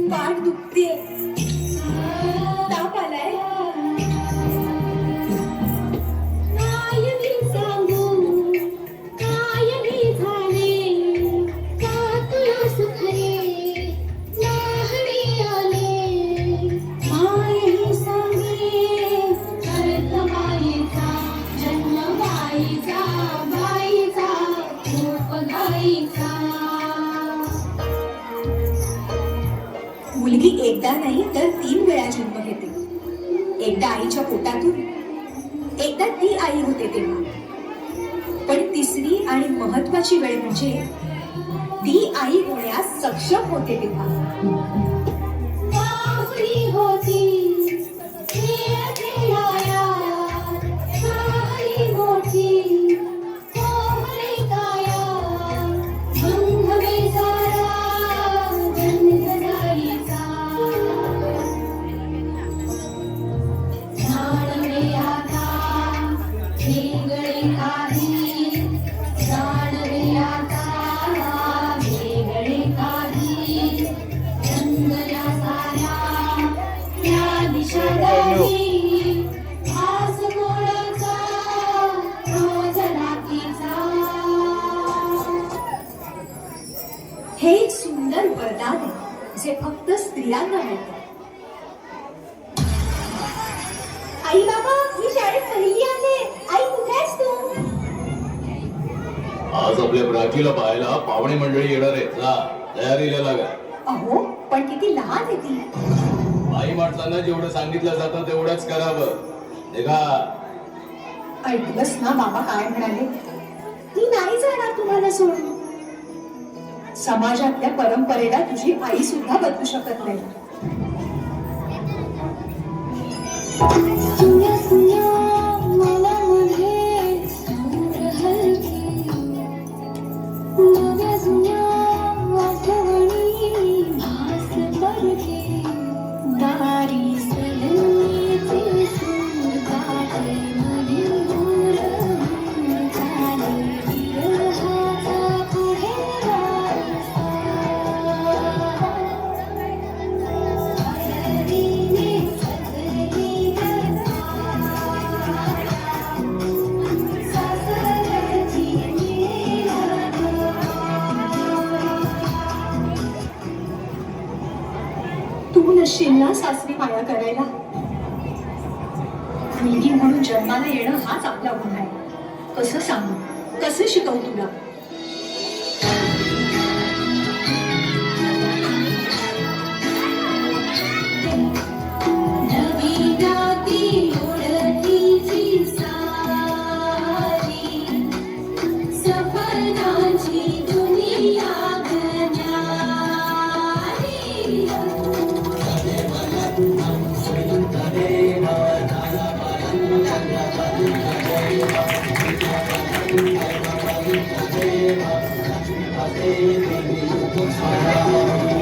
पाठ दुखते, ताप आलाय. काय मी सांगू, काय मी झाले, का तुला सुखरे लहाने आले. मायही सांगे अर्थ मायेचा, जन्म बाईचा, बाईचा रूप गाईचा. मुलगी एकदा नाही तर 3 वेळा जन्म घेते. एकदा आईच्या पोटातून, एकदा ती आई होते तेव्हा. पण तिसरी आणि महत्वाची वेळ म्हणजे ती आई होण्यास सक्षम होते तेव्हा. बाहुली होती मोठी हे एक सुंदर वरदान आहे जे फक्त स्त्रियांना मिळतं. आई बाबा, मी शाळेत पहिली आले. आई कुठे आहेस तू? आज आपल्या प्राचीला पाहायला पाहुणे मंडळी येणार आहेत ना, तयारीला लागा. अहो, पण किती लहान आहे ती. आई माणसांना जेवढं सांगितलं जातं तेवढंच करावं. निघा. ऐकलंस ना बाबा काय म्हणाले? ती नाही जाणार तुम्हाला सोडून. समाजातल्या परंपरेला तुझी आई सुद्धा बदलू शकत नाही. सुन्या सुन्या मनामध्ये सूर हलके, नव्या जुन्या आठवणी भास परके. दारी सलनीचे सूर काढे मनी दूर झाले विरहाचा पुढे वारसा. सजलीने सजली सासरची तू नसशील ना सासरी माया करायला. मुलगी म्हणून जन्माला येणं हाच आपला गुन्हा आहे. कसं सांगू, कसं शिकवू तुला? सपनाची दुनिया Thank you.